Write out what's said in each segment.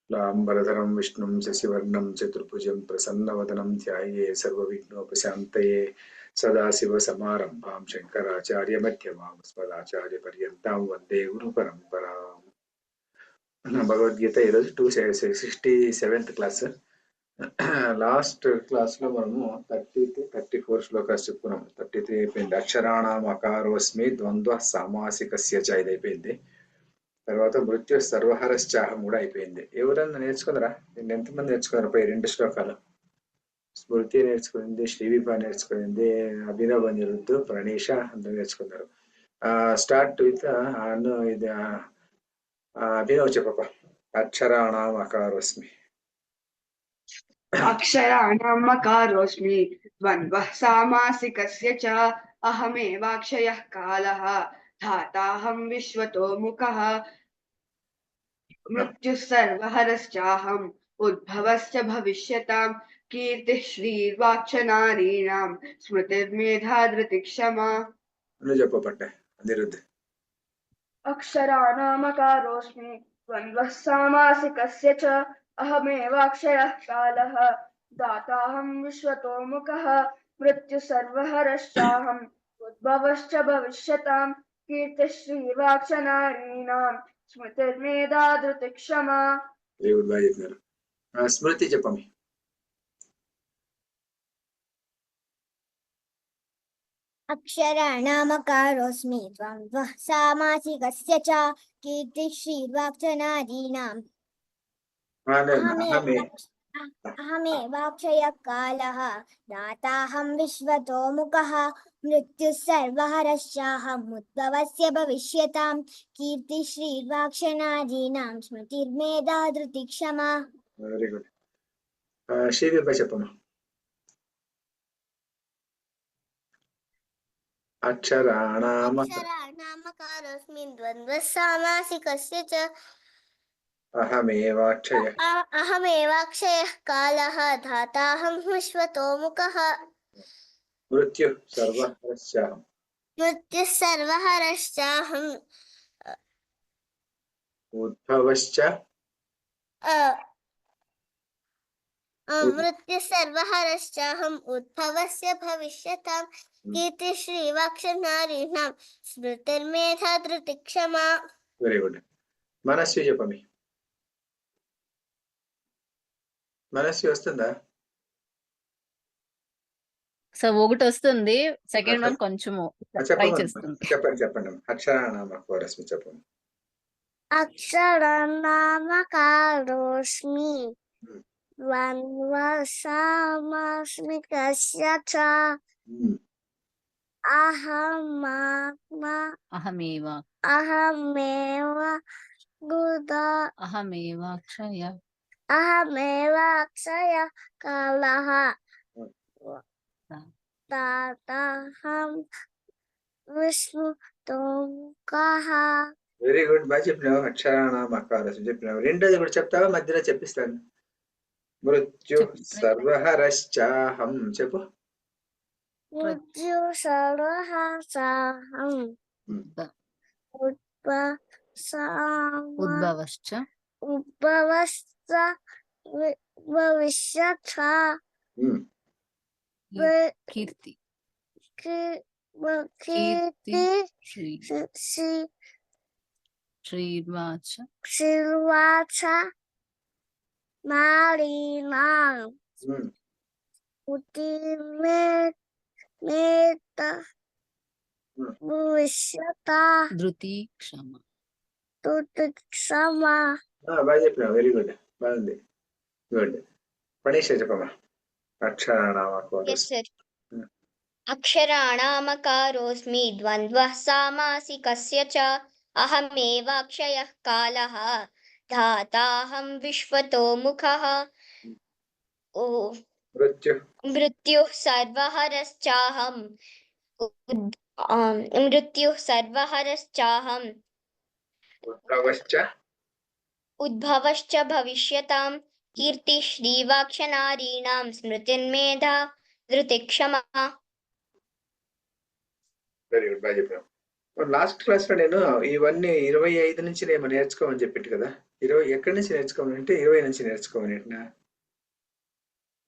लाम्बरधरं विष्णुं शशिवर्णं चतुर्भुजं प्रसन्नवदनं ध्याये सर्वविघ्नोपशान्तये सदाशिवसमारम्भां शङ्कराचार्यमध्यमाम् अस्मदाचार्यपर्यन्तां वन्दे गुरुपरम्पराम्। భగవద్గీత ఈరోజు 267th క్లాస్. లాస్ట్ క్లాస్ లో మనము 30 to 34 శ్లోకాలు చెప్పుకున్నాం. 33 అయిపోయింది. అక్షరాణం అకారోస్మి ద్వంద్వ సామాసికస్య చ ఇది అయిపోయింది. తర్వాత మృత్యు సర్వహరశ్చాహం కూడా అయిపోయింది. ఎవరన్నా నేర్చుకున్నారా? నేను ఎంతమంది నేర్చుకున్నారు? 2 శ్లోకాలు. స్మృతి నేర్చుకుంది, శ్రీవిభ నేర్చుకుంది, అభినవ నిరుద్ధు, ప్రణీష అందరూ నేర్చుకున్నారు. స్టార్ట్ విత్ ఇది అభినవ్ చెప్పప్ప. అక్షరాణం అకారోస్మి. अक्षराणां मकारोऽस्मि द्वन्द्वः सामासिकस्य च अहमेवाक्षयः कालः धाताहं विश्वतो मुखः मृत्युः सर्वहरश्चाहम् उद्भवश्च भविष्यतां कीर्तिः श्रीर्वाक्शनारीणां स्मृतिर्मेधा धृतिक्षमा. చెప్పపట్ట అనిరుద్ధ్. अक्षराणां मकारोऽस्मि द्वन्द्वः सामासिकस्य च अहमेवाक्षयः कालः दाताहं विश्वतो मुखः मृत्यु सर्वहरश्चाहम् उद्भवश्च भविष्यतां कीर्तिः श्रीवाक्शनारीणां स्मृतिर्मेधा धृतिक्षमा. దేవుడు బాగా చెప్పినారు. స్మృతి చెప్పమి. अक्षराणामकारोऽस्मि द्वन्द्वः सामासिकस्य च कीर्तिः श्रीर्वाक्शनारीणाम् अहमेवाक्षयः कालः दाताहं विश्वतो मुखः मृत्युः सर्वहरश्चाहम् उद्भवस्य भविष्यतां कीर्तिः श्रीर्वाक्शनारीणां स्मृतिर्मेधा धृतिक्षमा. Very good. శ్రీవిభ చెప్పమ్మా. अक्षराणामकारोऽस्मि द्वन्द्वः सामासिकस्य च अहमेवाक्षयः कालः धाताहं विश्वतो मुखः मृत्युः सर्वहरश्चाहम् उद्भवश्च मृत्युः सर्वहरश्चाहम् उद्भवस्य भविष्यतां कीर्तिः श्रीवाक्शनारीणां स्मृतिर्मेधा धृतिक्षमा. Very good. మనస్వి చెప్పమి. మనస్వి వస్తుందా? సో ఒకటి వస్తుంది, సెకండ్ వన్ కొంచెము ట్రై చేస్తుంది. చెప్పండి. అక్షరాణామకారోస్మి చెప్పండి. అక్షరాణామకారోస్మి ద్వంద్వः సామాసికస్య చ అహమేవాక్షయः కాలः దాతాహం విశ్వతో ముఖః. Very good. బాగా చెప్పినావు. అక్షరాణామకారోస్మి చెప్పినావు. రెండోది కూడా చెప్తావా? మధ్యలో చెప్పిస్తాను. మృత్యు సర్వహరశ్చాహం చెప్పు. మృత్యు సర్వహరశ్చాహం ఉద్భవశ్చ భవిష్యతాం కీర్తి శ్రీర్వాచ నారీణాం స్మృతిర్మేధా భవిష్యతాం ధృతిక్షమా. బాగా చెప్పినావు. Very good. బాగుంది. గుడ్. పణీష చెప్పమ్మా. अक्षराणामकारोऽस्मि द्वन्द्वः सामासिकस्य च अहमेवाक्षयः कालः धाताहं विश्वतो मुखः मृत्युः सर्वहरश्चाहम् उद्भवश्च भविष्यतां कीर्तिः श्रीवाक्शनारीणां स्मृतिर्मेधा धृतिक्षमा. Very good. బాగా చెప్పినావు. లాస్ట్ క్లాస్ లో నేను ఇవన్నీ 25 నుంచి నేను నేర్చుకోమని చెప్పింది కదా. 20 ఎక్కడి నుంచి నేర్చుకోమని అంటే 20 నుంచి నేర్చుకోమని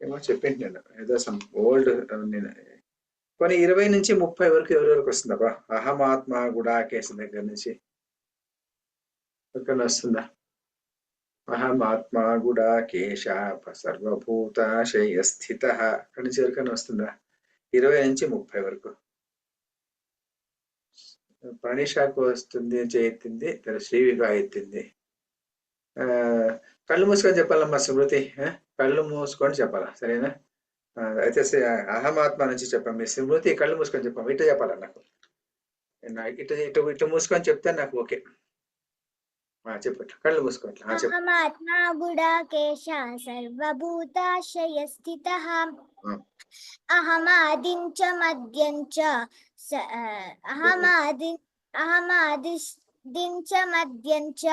ఏమో చెప్పింది నేను, ఏదో సమ్ ఓల్డ్. నేను కొన్ని 20 నుంచి 30 వరకు ఎవరెవరికి వస్తుందబ్బా? అహమాత్మ గుడాకేశ దగ్గర నుంచి ఎక్కడ వస్తుందా? అహమాత్మ గుడాకేశ సర్వభూతాశయ స్థిత అక్కడి నుంచి ఎవరికైనా వస్తుందా? 20 నుంచి 30 వరకు. ప్రణిషాకు వస్తుంది అని ఎత్తింది, శ్రీవిగా ఎత్తింది. కళ్ళు మూసుకొని చెప్పాలమ్మా స్మృతి, కళ్ళు మూసుకొని చెప్పాలా, సరేనా? అయితే అహమాత్మ నుంచి చెప్పాం. మీ స్మృతి కళ్ళు మూసుకొని చెప్పాం, ఇట్లా చెప్పాలా నాకు? ఇటు ఇటు ఇటు మూసుకొని చెప్తే నాకు ఓకే. చెప్పు, కళ్ళు మూసుకోవట్లే. అహమాత్మ గుడాకేశ సర్వభూతాశయ స్థితః అహమాదిం చ మధ్యం చ అహమాదిం చ మధ్యం చ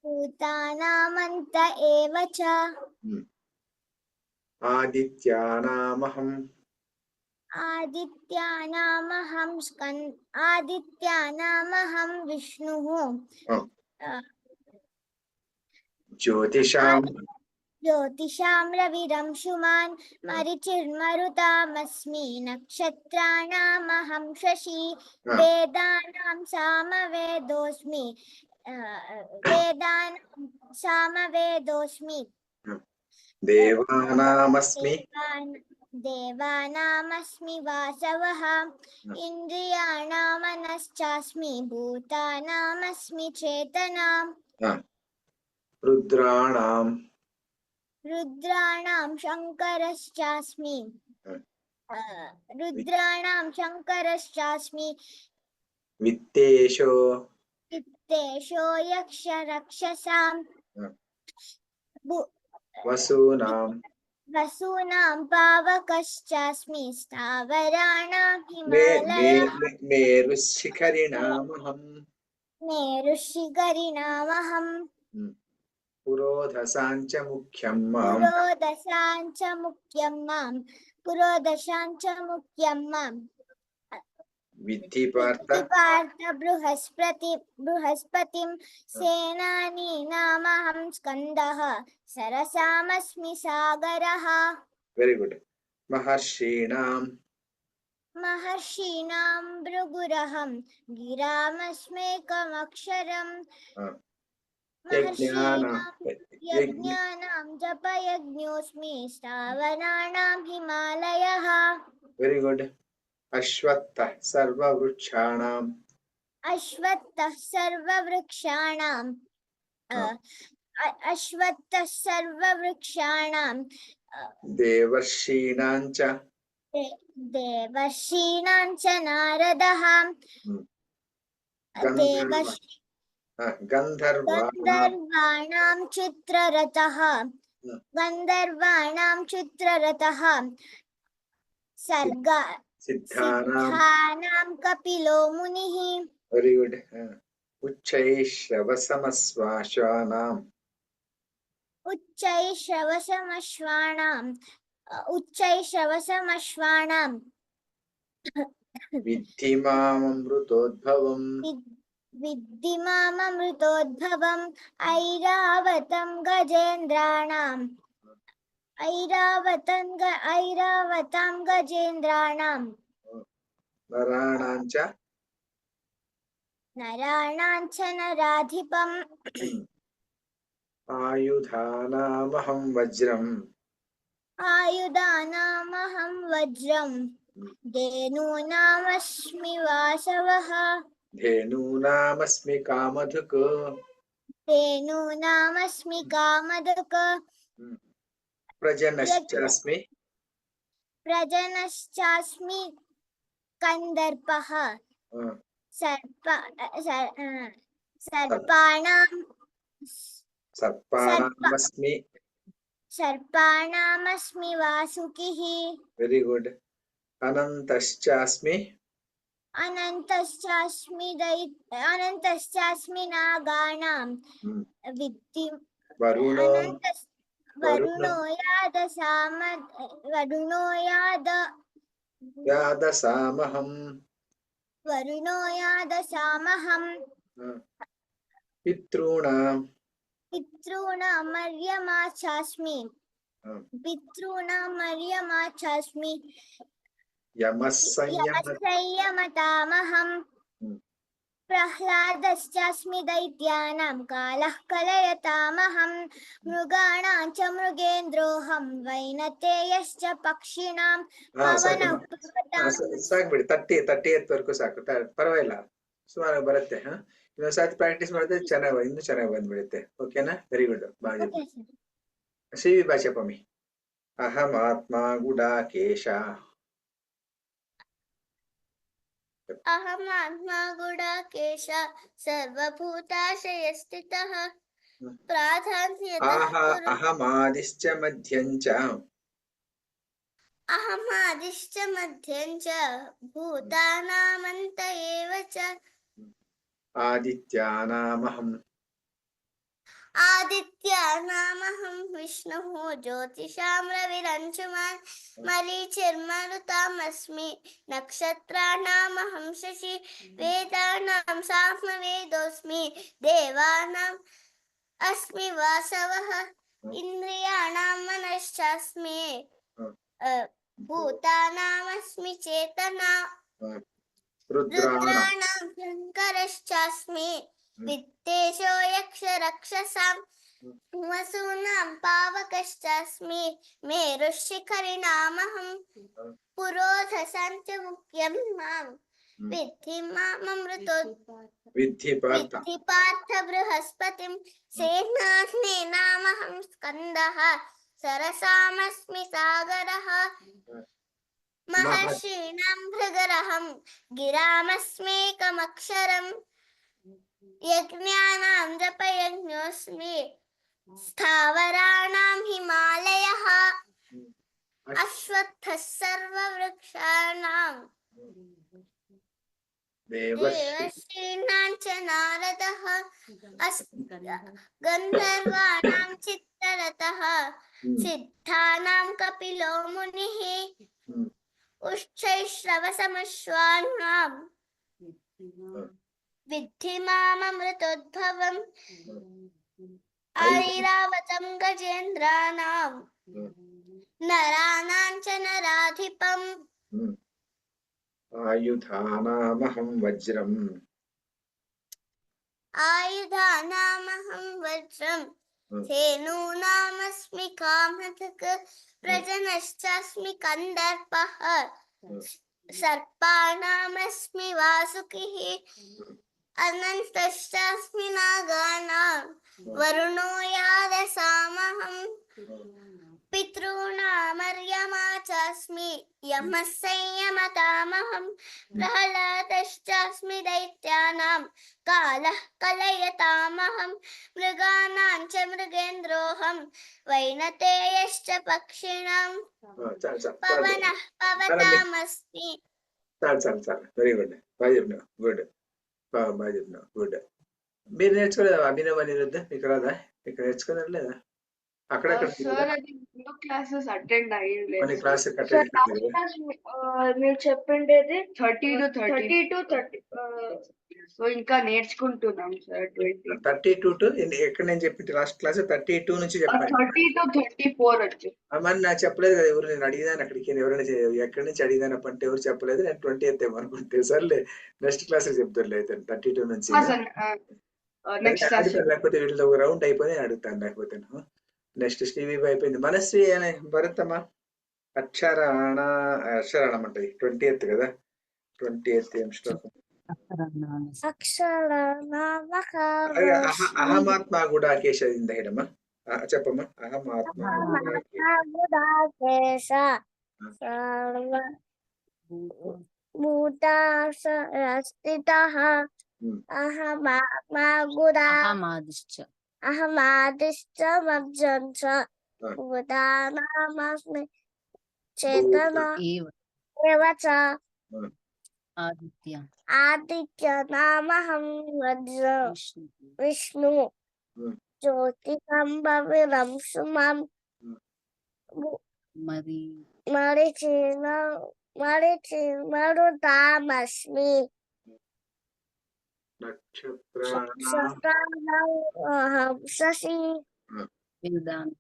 భూతానామంత ఏవ చ ఆదిత్యానామహం విష్ణుః జ్యోతిషాం రవిరంశుమాన్ మరీచిర్మరుతామస్మి నక్షత్రాణామహం శశి వేదానాం సామవేదోస్మి దేవానామస్మి వాసవః ఇంద్రియాణామనశ్చాస్మి భూతానామస్మి చేతనా రుద్రాణాం శంకరశ్చాస్మి విత్తేషో యక్ష రక్షసాం వసూనాం పావకశ్చాస్మి స్థావరాణాం మేరుశిఖరిణామహం పురోధసాంచ ముఖ్యం మాం విద్ధి పార్థ బృహస్పతిం సేనానీనామహం స్కందః సరసామస్మి సాగరః. Very good. మహర్షీణాం భృగురహం గిరామస్మేకమక్షరం యజ్ఞానాం జపయజ్ఞోస్మి స్థావరాణాం హిమాలయః. Very good. అశ్వత్థః సర్వవృక్షాణాం దేవర్షీణాం చ నారదః గంధర్వాణాం చిత్రరథః సిద్ధానాం కపిలో మునిః. Very good. ఉచ్చైశ్రవసమశ్వానాం విద్ధి మామృతోద్భవం ఐరావతం గజేంద్రాణాం నరాణాం చ నరాధిపం ఆయుధానామహం వజ్రం ధేనూనామస్మి వాసవః ధేనూనామస్మి కామధుక్ ప్రజనశ్చాస్మి కందర్పః సర్పాణామస్మి వాసుకిః. Very good. అనంతశ్చాస్మి నాగానాం వరుణో యాద యాదసామహం. వరుణో యాదసామహం పితॄణాం. పితॄణమర్యమాచాస్మి పితॄణమర్యమాచాస్మి యమః సంయమ. యమసంయమతామహం ప్రహ్లాదశ్చాస్మి దైత్యానాం కాలః కలయతామహం మృగాణాం చ మృగేంద్రోహం వైనతేయశ్చ పక్షిణాం ಪವನಃ ಸಾಕು ಬಿಡಿ, 38 ವರೆಗೂ ಸಾಕು, ಪರವಾಗಿಲ್ಲ, ಸುಮಾರು ಬರುತ್ತೆ. ಇನ್ನೊಂದು ಸಾತಿ ಪ್ರಾಕ್ಟೀಸ್ ಮಾಡಿದ್ರೆ ಚೆನ್ನಾಗಿ ಇನ್ನೂ ಚೆನ್ನಾಗಿ ಬಂದ್ಬಿಡುತ್ತೆ. ಓಕೆನಾ? Very good. ಸಿ ವಿ ಬಾಚಪಮ್ಮಿ. ಅಹಂ ಆತ್ಮ ಗುಡಾಕೇಶ. ಅಹಂ ಆತ್ಮ ಗುಡಾಕೇಶ ಸರ್ವಭೂತಾಶಯಸ್ಥಿತಃ ಪ್ರಾಧಾನ್ಯತಃ ಅಹಮಾದಿಶ್ಚ ಮಧ್ಯಂಚ. ಅಹಮಾದಿಶ್ಚ ಮಧ್ಯಂಚ ಭೂತಾನಾಮಂತ ಏವ ಚ ಆದಿತ್ಯಾನಾಮಹಂ. ಆದಿತ್ಯಾನಾಮಹಂ ವಿಷ್ಣುಃ ಜ್ಯೋತಿಷಾಂ ರವಿರಂಶುಮಾನ್ ಮರೀಚಿರ್ಮರುತಾಮಸ್ಮಿ ನಕ್ಷತ್ರಾಣಾಮಹಂ ಶಶಿ ವೇದಾನಾಂ ಸಾಮ್ವೇದೋಸ್ಮಿ ದೇವಾನಾಂ ಅಸ್ಮಿ ವಾಸವಃ ಇಂದ್ರಿಯಾಣಾಂ ಮನಶ್ಚಾಸ್ಮಿ ಭೂತಾನಾಮಸ್ಮಿ ಚೇತನಾ ರುದ್ರಾಣಾಂ ಶಂಕರಶ್ಚಾಸ್ಮಿ ವಿತ್ತೇಶೋ ಯಕ್ಷ ರಕ್ಷಸಾಂ ವಸೂನಾಂ ಪಾವಕಶ್ಚಾಸ್ಮಿ ಮೇರುಶಿಖರಿಣಾಮಹಂ ಪುರೋಧಸಂಚ ಮುಖ್ಯಂ ಮಾಂ ವಿದ್ಧಿ ವಿದ್ಧಿ ಪಾರ್ಥ. ವಿದ್ಧಿ ಪಾರ್ಥ ಬೃಹಸ್ಪತಿಂ ಸೇನಾಗ್ನೇನಾಮಹಂ ಸ್ಕಂದಃ ಸರಸಾಮಸ್ಮಿ ಸಾಗರಃ ಮಹರ್ಷೀಣಾಂ ಭೃಗರಹಂ ಗಿರಾಮಸ್ಮೇಕಮಕ್ಷರಂ ಯಜ್ಞಾನಾಂ ಜಪಯಜ್ಞೋಸ್ಮಿ ಸ್ಥಾವರಾಣಾಂ ಹಿಮಾಲಯಃ ಅಶ್ವತ್ಥಃ ಸರ್ವವೃಕ್ಷಾಣಾಂ ದೇವಶ್ರೀಣಾಂ ಚ ನಾರದಃ ಗಂಧರ್ವಾಣಾಂ ಚಿತ್ತರಥಃ ಸಿದ್ಧಾನಾಂ ಕಪಿಲೋ ಮುನಿಃ ಉಶ್ಚೈಶ್ರವಸಮಶ್ವಾನಾಂ ವಿದ್ಧಿ ಮಾಮೃತೋದ್ಭವಂ ಐರಾವತಂ ಗಜೇಂದ್ರಾಣಾಂ ನರಾಣಾಂ ಚ ನರಾಧಿಪಂ ಆಯುಧಾನಾಮಹಂ ವಜ್ರಂ. ಆಯುಧಾನಾಮಹಂ ವಜ್ರಂ ಧೇನೂನಾಮಸ್ಮಿ ಕಾಮಧಕ್ ಪ್ರಜನಶ್ಚಾಸ್ಮಿ ಕಂದರ್ಪಃ ಸರ್ಪಾಣಾಮಸ್ಮಿ ವಾಸುಕಿಃ ಅನಂತಶ್ಚಾಸ್ಮಿ ನಾಗಾನಾಂ ವರುಣೋ ಯಾದಸಾಮಹಂ ಪಿತॄಣಾಮರ್ಯಮಾ ಚಾಸ್ಮಿ ಯಮಃ ಸಂಯಮತಾಮಹಂ ಪ್ರಹ್ಲಾದಶ್ಚಾಸ್ಮಿ ದೈತ್ಯಾನಾಂ ಕಾಲಃ ಕಲಯತಾಮಹಂ ಮೃಗಾನಾಂ ಚ ಮೃಗೇಂದ್ರೋಹಂ ವೈನತೇಯಶ್ಚ ಪಕ್ಷಿಣಾಂ ಪವನಃ ಪವತಾಮಸ್ಮಿ. చాలు వెరీ గుడ్. బాగా చెప్పినావు. గుడ్. బాగా చెప్పినావు. గుడ్. మీరు నేర్చుకోలేదా అభినవ అనిరుద్ధ? మీకు రాదా? ఇక్కడ నేర్చుకున్నారు లేదా? అక్కడక్కడ సార్ అది ముందు క్లాసెస్ అటెండ్ అయ్యింది. కొన్ని క్లాస్ మీరు చెప్పిండేది 30 to 30. సో ఇంకా నేర్చుకుంటున్నాం సార్. 32 టు ఎక్కడ నేను చెప్పింది లాస్ట్ క్లాస్ 32 నుంచి చెప్పాను. 30 to 34 వచ్చి మరి నాకు చెప్పలేదు కదా ఎవరు. నేను అడిగిదాను అక్కడికి ఎవరైనా ఎక్కడి నుంచి అడిగిదాను అంటే ఎవరు చెప్పలేదు. నేను 20th ఏమనుకుంటే సర్లే నెక్స్ట్ క్లాస్ చెప్తారు. లేదు 32 నుంచి లేకపోతే వీటిలో ఒక రౌండ్ అయిపోయి అడుగుతాను. లేకపోతే నెక్స్ట్ శ్రీవి అయిపోయింది. మనశ్రీ అనే భరతమ్మా అక్షరాణం అంటది 20th కదా. 20th ఏం శ్లోకం? అహమాత్మ గుడాకేశ ఇందమ్మా చెప్పమ్మా. అహమాత్మ గుడాకేశ భూతాశయస్థితః అహమాత్మ అహమాదిశ్చ మధ్యం చ భూతానామస్మి చేతన ఏవ చ ఆదిత్యనామహం వజ్రం విష్ణు జ్యోతిషం రవిరంశుమాం మరీచిర్మరుతామస్మి మరుతామస్మి నక్షత్రాణాం అహం శశి వేదాన్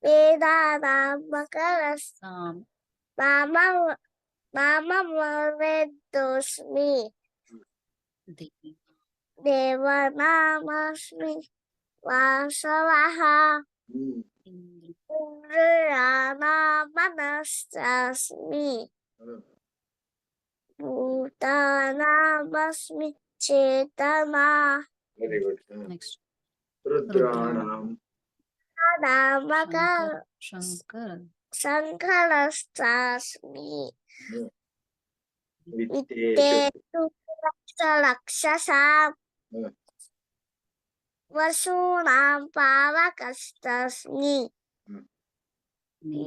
వేదానాం మకరస్ సాం నామవేదోస్మి దేవి దేవనామస్మి వాసవః ఇంద్ర ఇంద్రియాణామనశ్చాస్మి భూతానామస్మి చేతనా వెరీ గుడ్. నెక్స్ట్ రుద్రాణం నామక శంకర శంకరశ్చాస్మి విత్తేషు లక్షసాం Hmm. వసూనాం పావకస్తాస్మి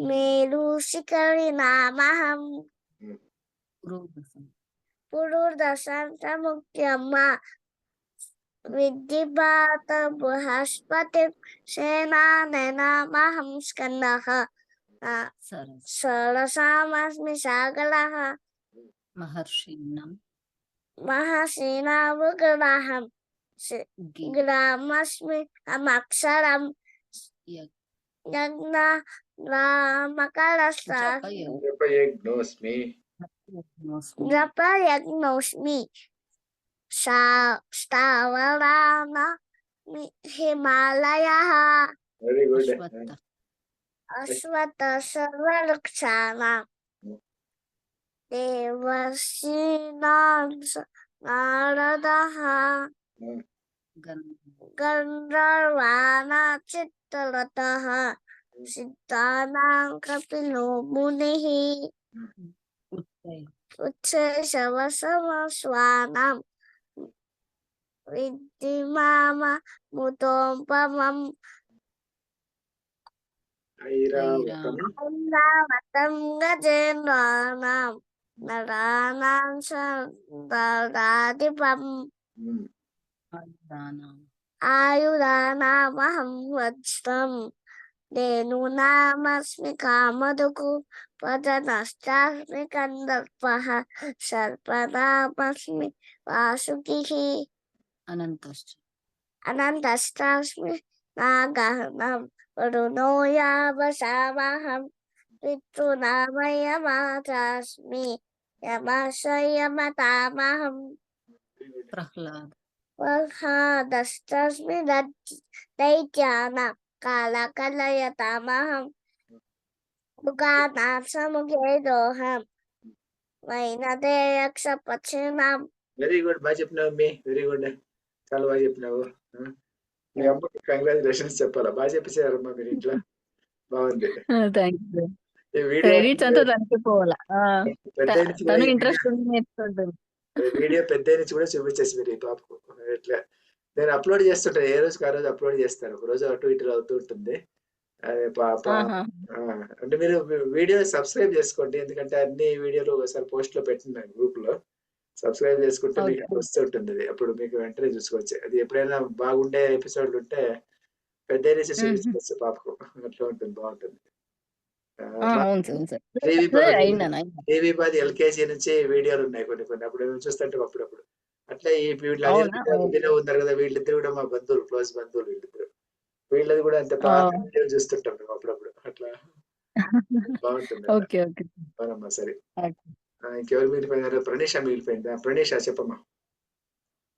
మేరుశిఖరి నామహం పురుదశంతముఖ్యమ్మ విద్ధిపాత బృహస్పతి సేనానమహం స్కందః సరసామస్మి సాగరః మహర్షిణం మహర్షిణావృగణాహం గ్రామస్మి అమక్షరం యజ్ఞ రామకరస్తాస్మి జపయజ్ఞోస్మి జపయజ్ఞోస్మి స్థావరాణ హిమాలయః వెరీ గుడ్. అశ్వత్థ సర్వవృక్షాణాం దేవర్షీణాం నారదః గంధర్వాణాం చిత్రరథః సిద్ధానాం కపిలో మునిః ఉచ్ఛైషవసమస్వానాం విద్ధిమామముతోపమం ఐరావతం ఐరావతం గజేంద్రాణాం నరాణాం సందరాధిపం ఆయుధానామహం వజ్రం ధేనూనామస్మి కామధుకు పదనశ్చాస్మి కందర్పః సర్పనామస్మి వాసుకిః అనంతశ్చాస్మి నాగహనం వరుణో యావసామహం పితృనామయమాచాస్మి యమశయమతామహం ప్రహ్లాదశ్చాస్మి దైత్యానాం కాలకలయతామహం ముఖానాం సముఖేదోహం వైనతేయక్షపక్షిణాం. Very good. బాగా చెప్పినావు మీ. Very good. చాలా బాగా చెప్పినావు. మీ అమ్మకి కంగ్రాచులేషన్స్ చెప్పాలా. బాగా చెప్పేసారమ్మా మీరు ఇంట్లో. బాగుంది. ఈ వీడియో క్రెడిట్స్ అంతా తనకి పోవాలా పెద్ద నుంచి తను కూడా ఇంట్రెస్ట్ నేర్చుకుంటుంది. వీడియో పెద్ద నుంచి కూడా చూపించేసి మీరు ఈ పాపకు ఎట్లా నేను అప్లోడ్ చేస్తుంటాను. ఏ రోజుకి ఆ రోజు అప్లోడ్ చేస్తాను. ఒక రోజు అటు ఇటు అవుతూ ఉంటుంది. అదే పాప అంటే మీరు వీడియో సబ్స్క్రైబ్ చేసుకోండి. ఎందుకంటే అన్ని వీడియోలు ఒకసారి పోస్ట్ లో పెట్టినాను గ్రూప్ లో. సబ్స్క్రైబ్ చేసుకుంటే మీకు వస్తుంటుంది. అది అప్పుడు మీకు వెంటనే చూసుకోవచ్చు. అది ఎప్పుడైనా బాగుండే ఎపిసోడ్లు ఉంటే పెద్ద నుంచి చూపించుకోవచ్చు పాపకు. అట్లా ఉంటుంది. బాగుంటుంది. దేవిపాది ఎల్కేజీ నుంచి వీడియోలు ఉన్నాయి కొన్ని కొన్ని. అప్పుడు మేము చూస్తుంటాం అప్పుడప్పుడు. అట్లా ఈ వీళ్ళు అభినవ్ ఉన్నారు కదా, వీళ్ళిద్దరు కూడా మా బంధువులు, క్లోజ్ బంధువులు వీళ్ళిద్దరు. వీళ్ళది కూడా అంత పాత వీడియోలు చూస్తుంటాం మేము అప్పుడప్పుడు. అట్లా బాగుంటుంది. అవునమ్మా. సరే, ఇంకెవరు మిగిలిపోయినారు? ప్రణీష మిగిలిపోయిందా? ప్రణీష చెప్పమ్మా.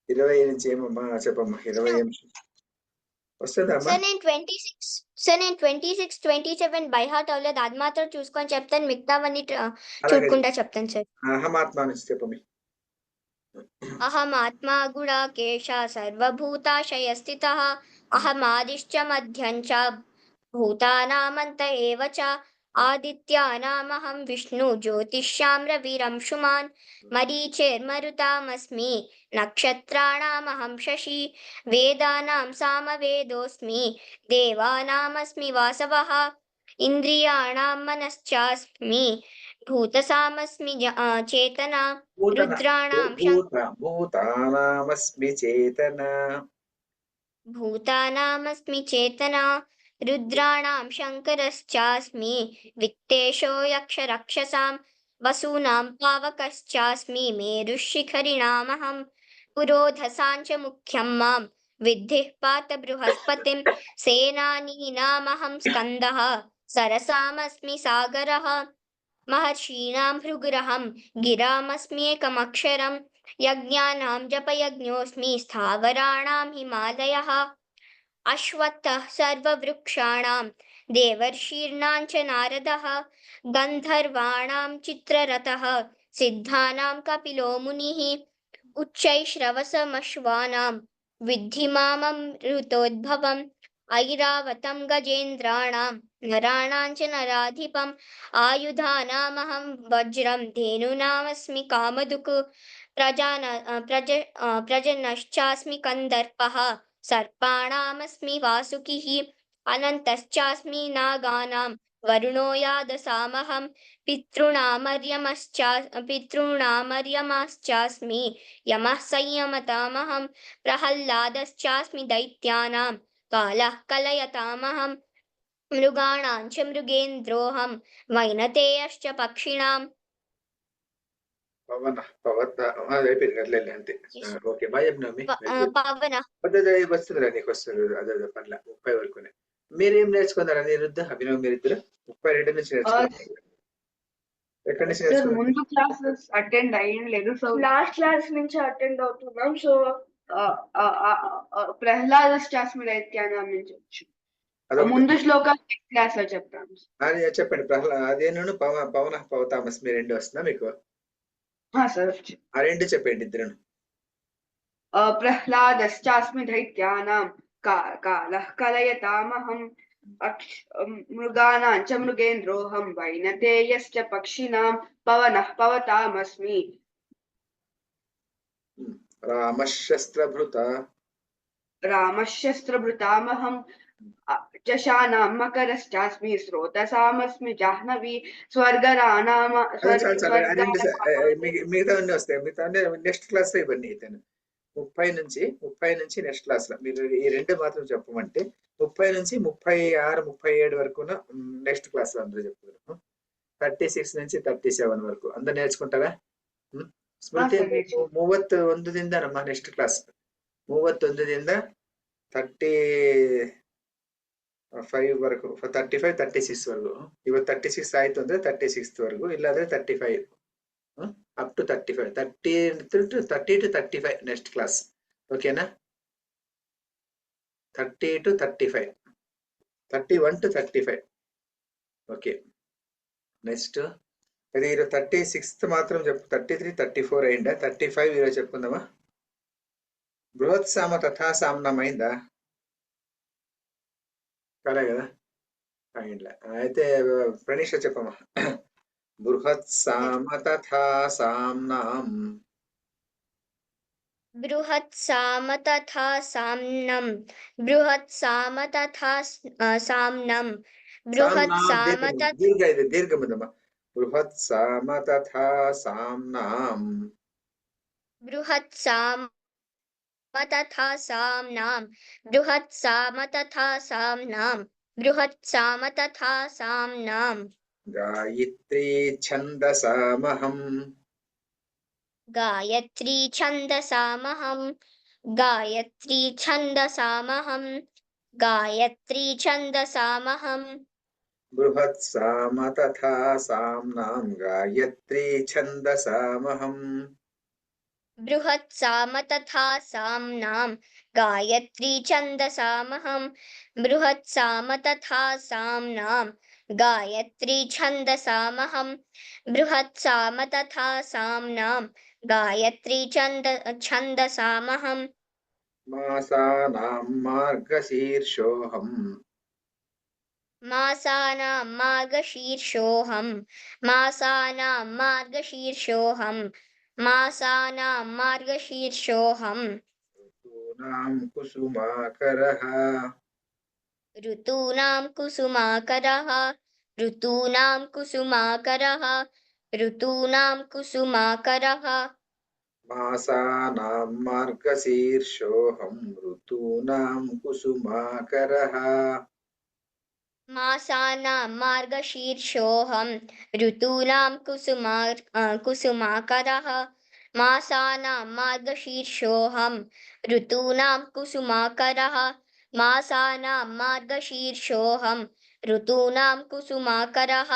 20 నుంచి ఏమమ్మా చెప్పమ్మా. 20 వస్తుందమ్మా. సార్ నేను 26 27 బై హార్ట్ అవ్వలేదు. అది మాత్రం చూసుకొని చెప్తాను. మిగతావన్నీ చూడకుండా చెప్తాను సార్. అహమాత్మ నుంచి చెప్పమ్మా. అహమాత్మా గుడాకేశ సర్వభూతాశయ స్థితః అహమాదిశ్చ మధ్యం చ భూతానామంత ఏవ చ ఆదిత్యానామహం విష్ణు జ్యోతిష్యాం రవిరంశుమాన్ మరీచేర్మరుతామస్మి నక్షత్రాణామహం శశి వేదానాం సామవేదోస్మి దేవానామస్మి వాసవః ఇంద్రియాణాం మనశ్చాస్మి భూతసామస్మి చేతనా భూతానామస్మి చేతనా రుద్రాణాం శంకరశ్చాస్మి విత్తేషో యక్ష రక్షసాం वसूनां पावकश्चास्मि मेरुशिखरिणामहं पुरोधसाञ्च मुख्यं मां विद्धिः पात बृहस्पतिं सेनानीनामहं स्कन्दः सरसामस्मि सागरः महर्षीणां भृगुरहं गिरामस्म्येकमक्षरं यज्ञानां जपयज्ञोऽस्मि स्थावराणां हिमालयः अश्वत्थः सर्ववृक्षाणां देवर्षीर्णां च नारदः गन्धर्वाणां चित्ररथः सिद्धानां कपिलो मुनिः उच्चैश्रवसमश्वानां विद्धि माममृतोद्भवम् ऐरावतं गजेन्द्राणां नराणां च नराधिपम् आयुधानामहं वज्रं धेनूनामस्मि कामधुक् प्रजनश्चास्मि कन्दर्पः सर्पाणामस्मि वासुकिः अनन्तश्चास्मि नागानां वरुणो यादसामहं पितॄणामर्यमश्चास्मि यमः संयमतामहं प्रह्लादश्चास्मि दैत्यानां कालः कलयतामहं मृगाणां च मृगेन्द्रोऽहं वैनतेयश्च पक्षिणां పవన పవత అయిపోయింది కదా అంతే. ఓకే బాయ్ చెప్పినమ్మి. పవన అదే వస్తుందిరా నీకు వస్తుంది. అదే పర్ల 30 వరకునే. మీరేం నేర్చుకున్నారా నిరుద్ధ అభినవ్ మీరిద్దరు 32 నుంచి నేర్చుకున్నారు. ఎక్కడి నుంచి సార్ నేర్చుకున్నారు? ముందు క్లాసెస్ అటెండ్ అయ్యలేదు. సో లాస్ట్ క్లాస్ నుంచి అటెండ్ అవుతున్నాం. సో ప్రహ్లాదశ్చాస్మి దైత్యానాం నుంచి వచ్చు. అదొకటి. ముందు శ్లోకాలు నెక్స్ట్ క్లాస్ లో చెప్తాను. అది చెప్పండి. అదేను పవన పవతామస్ మీ రెండు వస్తుందా మీకు? సార్ ఆ రెండు చెప్పండి ఇద్దరు. ప్రహ్లాదశ్చాస్మి దైత్యానాం కాలః కలయతామహం మృగాణాం చ మృగేంద్రోహం వైనతేయశ్చ పక్షిణాం పవనః పవతామస్మి. రామశస్త్రభృతామహం జశానాం మకరశ్చాస్మి స్రోతసామస్మి జాహ్నవి స్వర్గరాణామ మిగతా అన్ని వస్తాయి. మిగతా నెక్స్ట్ క్లాస్ లో ఇవన్నీ ఇతను 30 నుంచి నెక్స్ట్ క్లాస్ లో మీరు ఈ రెండు మాత్రం చెప్పమంటే 30 నుంచి 36, 37 వరకు నెక్స్ట్ క్లాస్ లో అందరూ చెప్తారు. 36 నుంచి 37 వరకు అందరు నేర్చుకుంటారా? ಸ್ಮೃತಿ 31ದಿಂದ ನಮ್ಮ ನೆಕ್ಸ್ಟ್ ಕ್ಲಾಸ್ 31ದಿಂದ 35 ವರೆಗೂ 35, 36 ವರೆಗೂ. ಇವತ್ತು 36 ಆಯ್ತು ಅಂದ್ರೆ 36 ವರೆಗೂ, ಇಲ್ಲಾಂದ್ರೆ 35 up to 35, 30 to 35 next class. ಓಕೆನಾ? 30 to 35, 31 to 35. ఓకే. నెక్స్ట్ అది ఈరోజు 36th మాత్రం చెప్పు. 33, 34 అయిందా? 35 ఈరోజు చెప్పుకుందామా? బృహత్సామ తథా సామ్నం అయిందా? కాలే కదా? అయిందా? అయితే ప్రణీష చెప్పమ్మా. బృహత్సామ తథా సామ్నం. బృహత్సామ తథా సామ్నం. బృహత్సామ తథా సామ్నం. బృహత్సామ దీర్ఘమిదమ్మా. బృహత్సామ తథా సామ్నాం. బృహత్సామ తథా సామ్నాం. బృహత్సామ తథా సామ్నాం. బృహత్సామ తథా సామ్నాం. గాయత్రీ ఛందసామహం. గాయత్రీ ఛందసామహం. గాయత్రీ ఛందసామహం. గాయత్రీ ఛందసామహం. బృహత్సామ తథా సామ్నాం. గాయత్రీ ఛందసామహం. బృహత్సామ తథా సామ్నాం. గాయత్రీ ఛందసామహం. బృహత్సామ తథా సామ్నాం. గాయత్రీ ఛందసామహం. బృహత్సామ తథా సామ్నాం. గాయత్రీ ఛందసామహం. మాసానాం మార్గశీర్షోహం. మాసానాం మార్గశీర్షోహం. మాసానాం మార్గశీర్షోహం. మాసానాం మార్గశీర్షోహం. ఋతూనాం కుసుమాకరః. ఋతూనాం కుసుమాకరః. ఋతూనాం కుసుమాకరః. ఋతూనాం కుసుమాకరః. మాసానాం మార్గశీర్షోహం. ఋతూనాం కుసుమాకరః. मासानां मार्गशीर्षोऽहं ऋतूनां कुसुमाकरः मासानां मार्गशीर्षोऽहं ऋतूनां कुसुमाकरः मासानां मार्गशीर्षोऽहं ऋतूनां कुसुमाकरः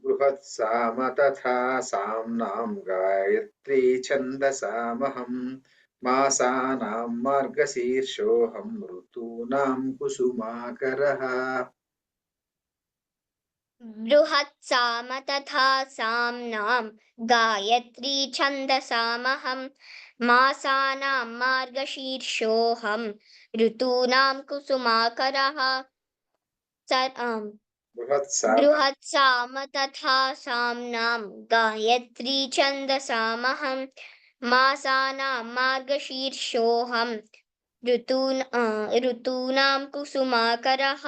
बृहत्साम तथा साम्नां गायत्री छन्दसामहं मासानां मार्गशीर्षोऽहं ऋतूनां कुसुमाकरः बृहत्साम तथा साम्नां गायत्री छन्दसामहं मासानां मार्गशीर्षोऽहं ऋतूनां कुसुमाकरः बृहत्साम बृहत्साम तथा साम्नां गायत्री छन्दसामहं मासानां मार्गशीर्षोऽहं ऋतूनां कुसुमाकरः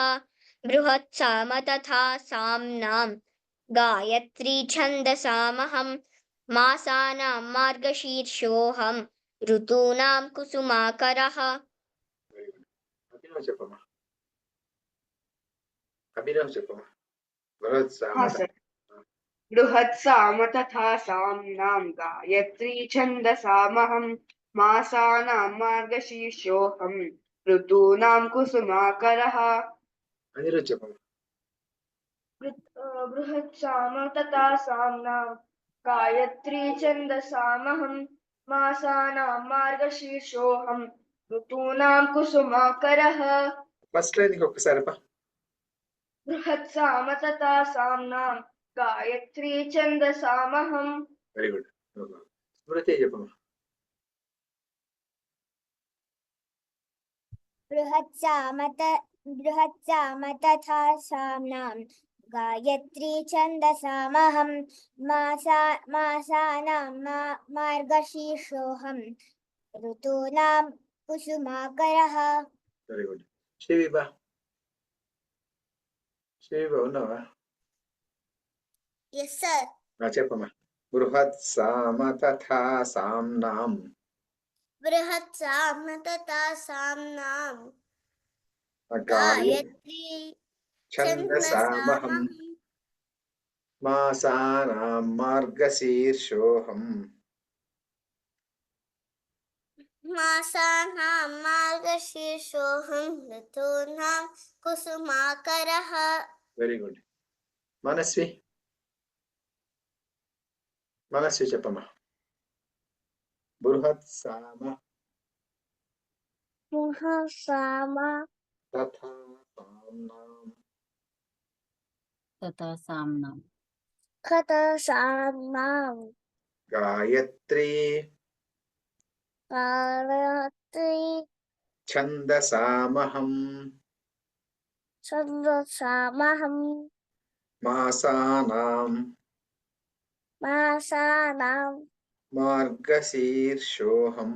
बृहत्साम तथा साम्नां गायत्री छन्दसामहं मासानां मार्गशीर्षोऽहं ऋतूनां कुसुमाकरः अभिनव చెప్పమ్మా अभिनव చెప్పమ్మా बृहत्साम हाँ सर बृहत्साम तथा साम्नां गायत्री छन्दसामहं मासानां मार्गशीर्षोऽहं ऋतूनां कुसुमाकरः अनिरुद्ध చెప్పమ్మా बृहत्साम तथा साम्नां गायत्री छन्दसामहं मासानां मार्गशीर्षोऽहं ऋतूनां कुसुमाकरः ఫస్ట్ లైన్ కి ఒక్కసారి అప్ప बृहत्साम तथा साम्नां गायत्री छन्दसामहं వెరీ గుడ్ స్మృతి చెప్పమ్మా बृहत्साम तथा साम्नां गायत्री छन्दसामहं मासानां मार्गशीर्षोऽहं ऋतूनां कुसुमाकरः వెరీ గుడ్ శివిబా ఉన్నావా Yes, sir. చెప్పమ్మా బృహత్సామ తథా సామ్నాం बृहत्साम तथा साम्नां गायत्री गायत्री छन्दसामहं छन्दसामहं मासानां मार्गशीर्षोऽहं मासानां मार्गशीर्षोऽहं ऋतूनां कुसुमाकरः వెరీ గుడ్ మనస్వి చెప్పమ్మా బృహత్సామ बृहत्साम తథా సామ్నాం तथा साम्नां तथा साम्नां गायत्री गायत्री छन्दसामहं छन्दसामहं मासानां मासानां मार्गशीर्षोऽहं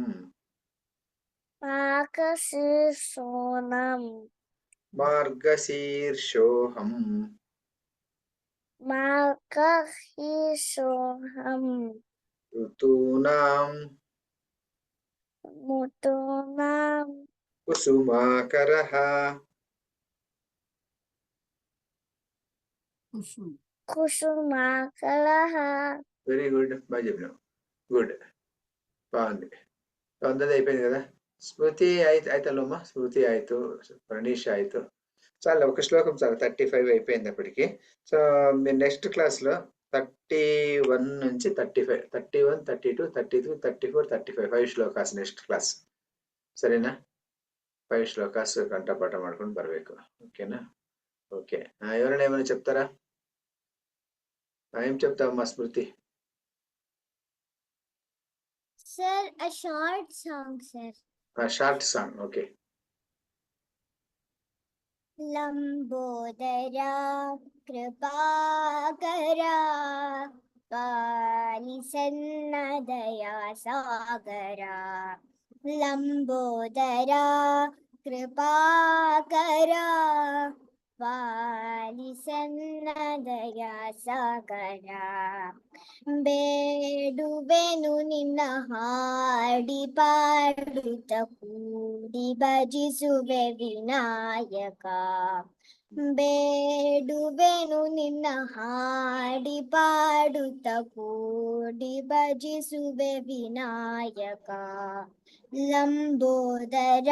मार्गशीर्षोऽहं ऋतूनां कुसुमाकरः कुसुमाकरः వెరీ గుడ్ బాగా చెప్పినావు గుడ్ బాగుంది అందరిది అయిపోయింది కదా స్మృతి అయితేమ్మా స్మృతి ఆಯ್ತು ప్రణీష్ ఆಯ್ತು చాలు ఒక శ్లోకం చాలు 35 అయిపోయింది అప్పటికి సో మీరు నెక్స్ట్ క్లాస్లో 31 నుంచి 35 31 32 33 34 35 5 ಶ್ಲೋಕಾಸ್ ನೆಕ್ಸ್ಟ್ ಕ್ಲಾಸ್ ಸರಿನಾ 5 ಶ್ಲೋಕಾಸ್ ಕಂಠಪಾಠ ಮಾಡ್ಕೊಂಡು ಬರಬೇಕು ఓకేనా ఓకే ఎవరైనా ఏమైనా చెప్తారా ఏం చెప్తావమ్మా Smriti Sir, a short song, sir. Short song okay लंबोदरा कृपाकरा पालिसन्नदया सागरा लंबोदरा कृपाकरा पालिसन्नदया सागरा ಬೇಡುವೆನು ನಿನ್ನ ಹಾಡಿ ಪಾಡುತ್ತ ಕೂಡಿ ಭಜಿಸುವೆ ವಿನಾಯಕ ಬೇಡುವೆನು ನಿನ್ನ ಹಾಡಿ ಪಾಡುತ್ತ ಕೂಡಿ ಭಜಿಸುವೆ ವಿನಾಯಕ ಲಂಬೋದರ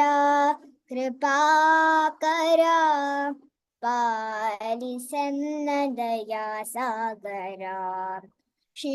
ಕೃಪಾಕರ ಪಾಲಿಸನ್ನ ದಯಾ ಸಾಗರ